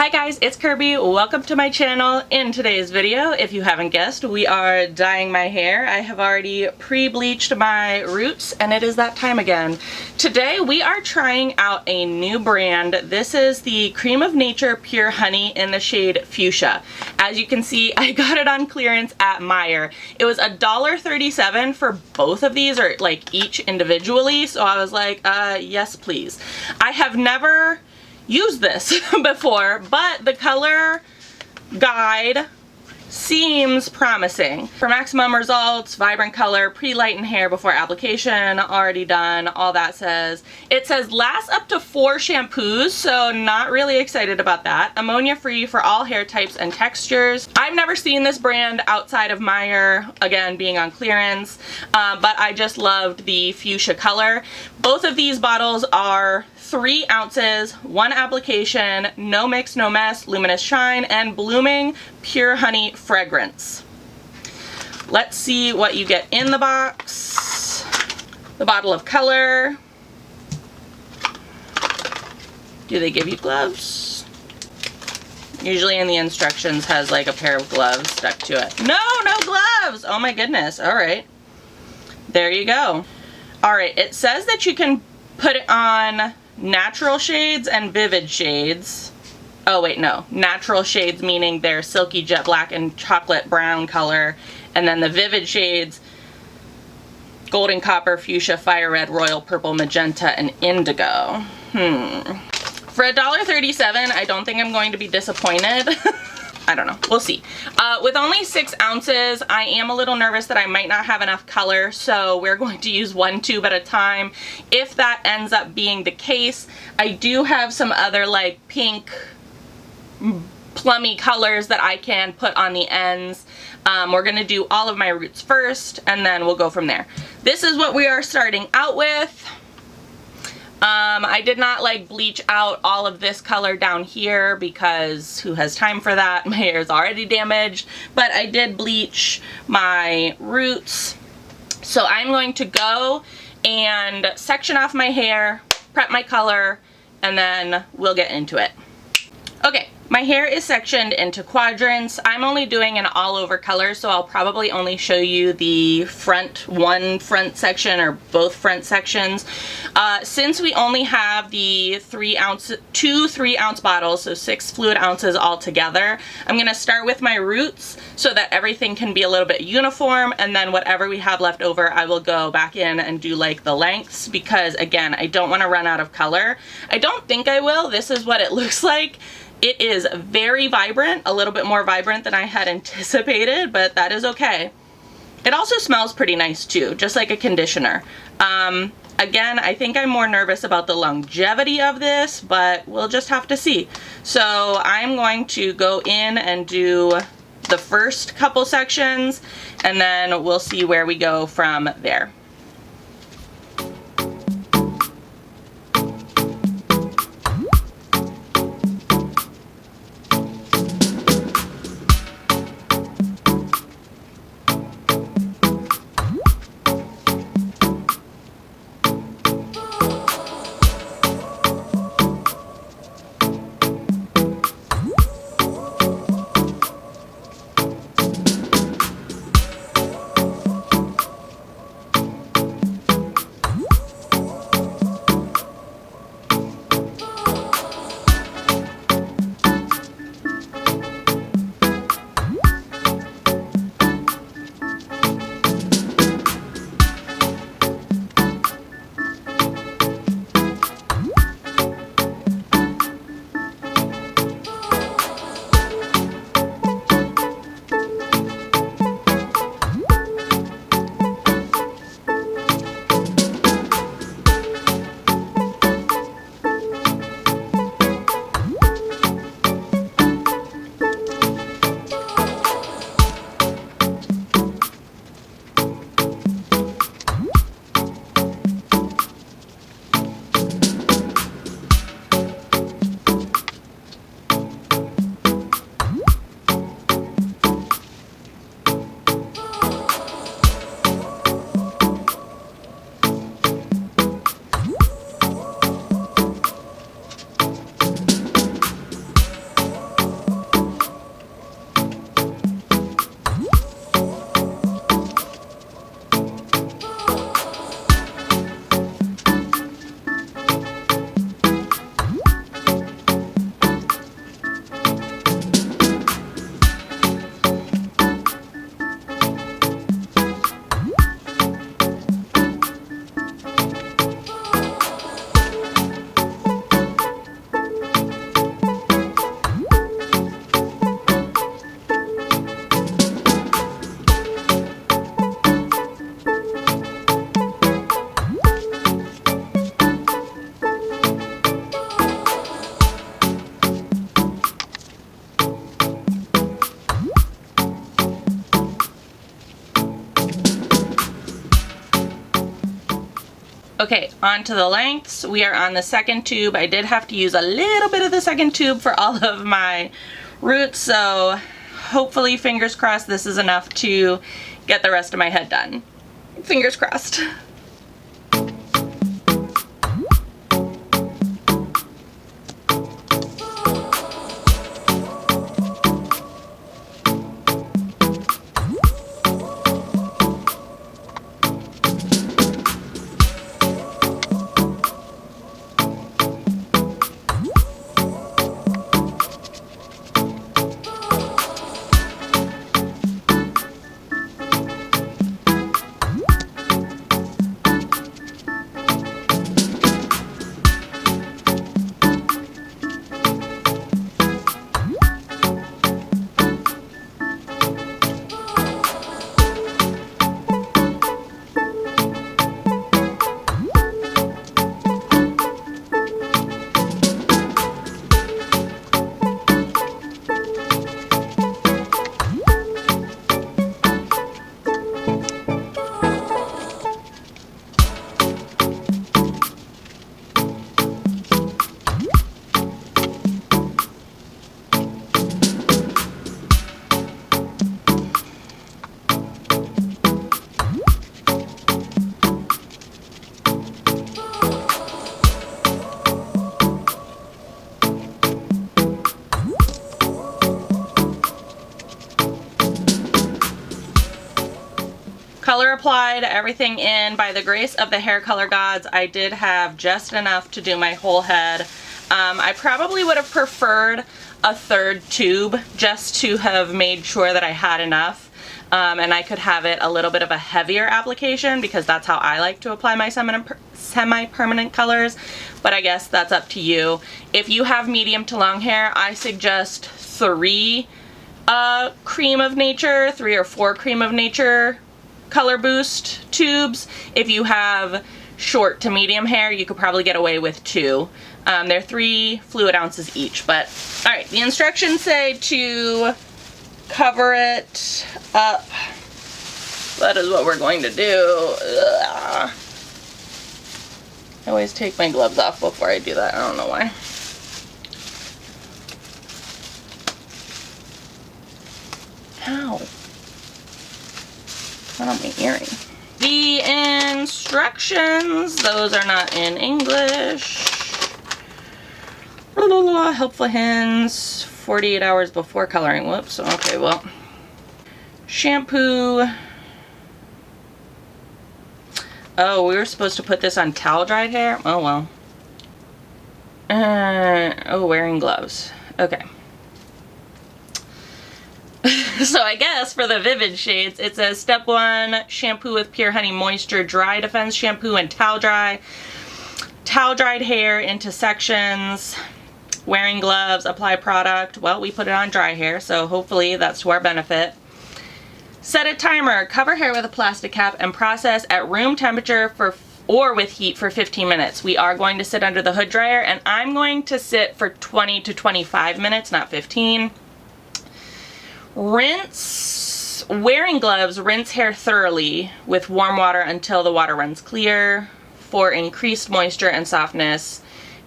Hi guys, it's Kirby. Welcome to my channel. In today's video, if you haven't guessed, we are dyeing my hair. I have already pre-bleached my roots and it is that time again. Today we are trying out a new brand. This is the Cream of Nature Pure Honey in the shade Fusia. As you can see, I got it on clearance at Meijer. It was $1.37 for both of these, or like each individually, so I was like, yes please. I have never used this before, but the color guide seems promising. For maximum results, vibrant color, pre-lighten hair before application, already done, all that says. It says lasts up to 4 shampoos, so not really excited about that. Ammonia free for all hair types and textures. I've never seen this brand outside of Meijer, again being on clearance, but I just loved the fuchsia color. Both of these bottles are 3 ounces, 1 application, no mix, no mess, luminous shine, and blooming pure honey fragrance. Let's see what you get in the box. The bottle of color. Do they give you gloves? Usually in the instructions has like a pair of gloves stuck to it. No gloves! Oh my goodness. Alright. There you go. Alright, it says that you can put it on natural shades and vivid shades. Oh wait, no. Natural shades meaning they're silky jet black and chocolate brown color. And then the vivid shades, golden copper, fuchsia, fire red, royal purple, magenta, and indigo. For $1.37, I don't think I'm going to be disappointed. I don't know. We'll see. With only 6 ounces, I am a little nervous that I might not have enough color, so we're going to use 1 tube at a time. If that ends up being the case, I do have some other like pink, plummy colors that I can put on the ends. We're going to do all of my roots first, and then we'll go from there. This is what we are starting out with. I did not like bleach out all of this color down here because who has time for that? My hair is already damaged, but I did bleach my roots. So I'm going to go and section off my hair, prep my color, and then we'll get into it. Okay. My hair is sectioned into quadrants. I'm only doing an all over color, so I'll probably only show you the one front section or both front sections. Since we only have the 2 3-ounce bottles, so 6 fluid ounces all together, I'm gonna start with my roots so that everything can be a little bit uniform, and then whatever we have left over, I will go back in and do like the lengths, because again, I don't wanna run out of color. I don't think I will. This is what it looks like. It is very vibrant, a little bit more vibrant than I had anticipated, but that is okay. It also smells pretty nice too, just like a conditioner. Again, I think I'm more nervous about the longevity of this, but we'll just have to see. So I'm going to go in and do the first couple sections, and then we'll see where we go from there. Okay, on to the lengths. We are on the second tube. I did have to use a little bit of the second tube for all of my roots, so hopefully, fingers crossed, this is enough to get the rest of my head done. Fingers crossed. Color applied, everything in. By the grace of the hair color gods, I did have just enough to do my whole head. I probably would have preferred a third tube just to have made sure that I had enough, and I could have it a little bit of a heavier application because that's how I like to apply my semi-permanent colors, but I guess that's up to you. If you have medium to long hair, I suggest 3 Cream of Nature, 3 or 4 Cream of Nature Color Boost tubes. If you have short to medium hair, you could probably get away with 2. They're 3 fluid ounces each, but all right, the instructions say to cover it up. That is what we're going to do. Ugh. I always take my gloves off before I do that. I don't know why. Ow. Not on my earring. The instructions, those are not in English. Helpful hints, 48 hours before coloring. Whoops, okay, well. Shampoo. Oh, we were supposed to put this on towel dried hair? Oh, well. Oh, wearing gloves. Okay. So I guess for the vivid shades, it says step 1, shampoo with Pure Honey Moisture Dry Defense Shampoo and towel dry. Towel dried hair into sections. Wearing gloves, apply product. Well, we put it on dry hair, so hopefully that's to our benefit. Set a timer. Cover hair with a plastic cap and process at room temperature or with heat for 15 minutes. We are going to sit under the hood dryer, and I'm going to sit for 20 to 25 minutes, not 15. Rinse, wearing gloves, rinse hair thoroughly with warm water until the water runs clear. For increased moisture and softness,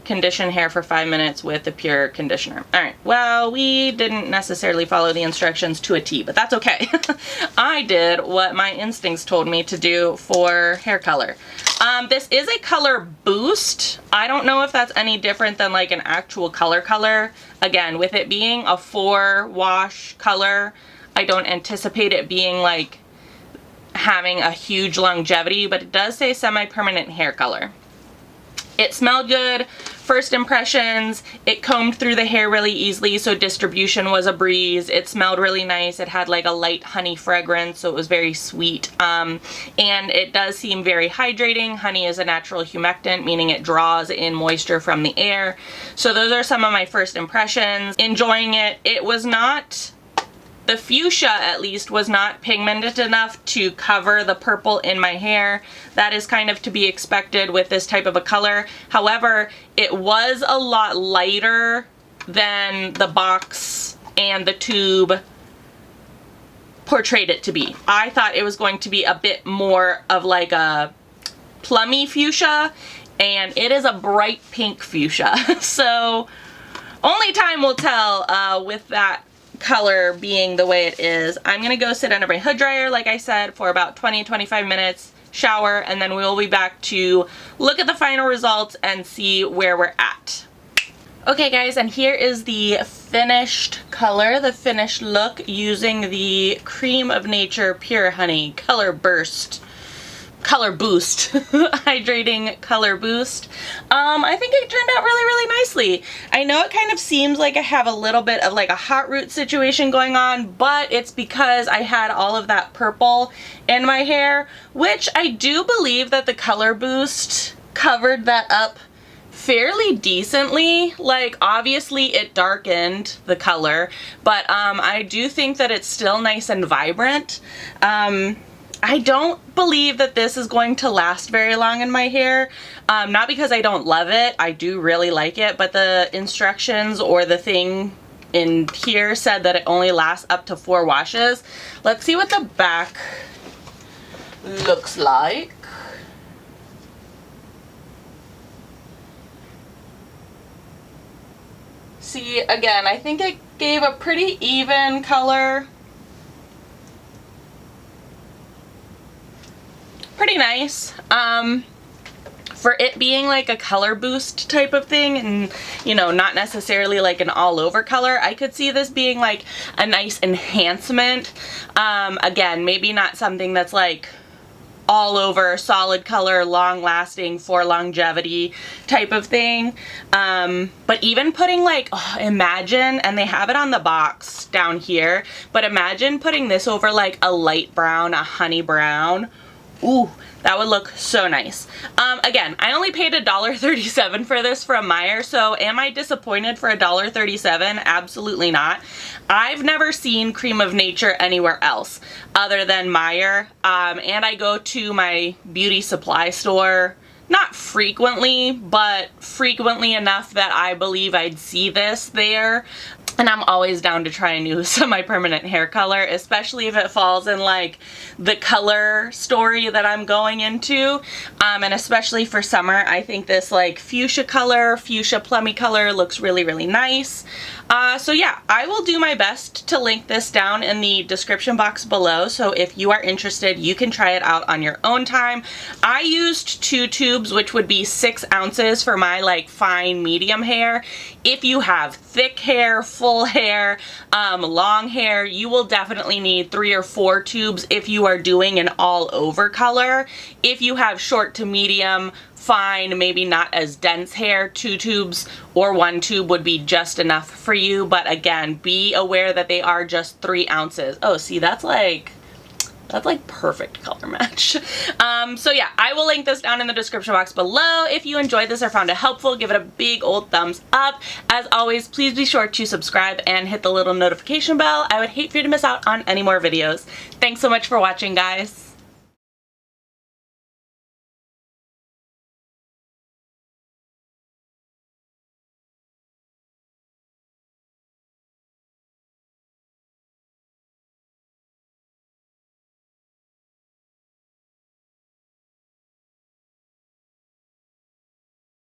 condition hair for 5 minutes with the pure conditioner. All right, well, we didn't necessarily follow the instructions to a T, but that's okay. I did what my instincts told me to do for hair color. This is a color boost. I don't know if that's any different than like an actual color. Again, with it being a 4-wash color, I don't anticipate it being like having a huge longevity, but it does say semi-permanent hair color. It smelled good. First impressions, it combed through the hair really easily, so distribution was a breeze. It smelled really nice. It had like a light honey fragrance, so it was very sweet. And it does seem very hydrating. Honey is a natural humectant, meaning it draws in moisture from the air. So those are some of my first impressions. Enjoying it. It was not... The fuchsia, at least, was not pigmented enough to cover the purple in my hair. That is kind of to be expected with this type of a color. However, it was a lot lighter than the box and the tube portrayed it to be. I thought it was going to be a bit more of like a plummy fuchsia, and it is a bright pink fuchsia. So only time will tell with that color being the way it is. I'm gonna go sit under my hood dryer, like I said, for about 20-25 minutes, shower, and then we will be back to look at the final results and see where we're at. Okay guys, and here is the finished color, the finished look using the Creme of Nature Pure Honey Color Boost hydrating color boost. I think it turned out really nicely. I know it kind of seems like I have a little bit of like a hot root situation going on, but it's because I had all of that purple in my hair, which I do believe that the color boost covered that up fairly decently. Like, obviously it darkened the color, but I do think that it's still nice and vibrant. I don't believe that this is going to last very long in my hair. Not because I don't love it, I do really like it, but the instructions or the thing in here said that it only lasts up to 4 washes. Let's see what the back looks like. See, again, I think it gave a pretty even color. Pretty nice. For it being like a color boost type of thing and, you know, not necessarily like an all over color, I could see this being like a nice enhancement. Again, maybe not something that's like all over solid color, long lasting for longevity type of thing. But even putting like, imagine, and they have it on the box down here, but imagine putting this over like a light brown, a honey brown. Ooh, that would look so nice. Again, I only paid $1.37 for this from Meijer, so am I disappointed for $1.37? Absolutely not. I've never seen Creme of Nature anywhere else other than Meijer, and I go to my beauty supply store not frequently, but frequently enough that I believe I'd see this there. And I'm always down to try a new semi-permanent hair color, especially if it falls in like the color story that I'm going into. And especially for summer, I think this like fuchsia color, fuchsia plummy color looks really nice. So yeah, I will do my best to link this down in the description box below. So if you are interested, you can try it out on your own time. I used 2 tubes, which would be 6 ounces for my like fine medium hair. If you have thick hair, full hair, long hair, you will definitely need 3 or 4 tubes if you are doing an all over color. If you have short to medium, fine, maybe not as dense hair, 2 tubes or 1 tube would be just enough for you. But again, be aware that they are just 3 ounces. Oh, see, that's like perfect color match. So yeah, I will link this down in the description box below. If you enjoyed this or found it helpful, give it a big old thumbs up. As always, please be sure to subscribe and hit the little notification bell. I would hate for you to miss out on any more videos. Thanks so much for watching, guys.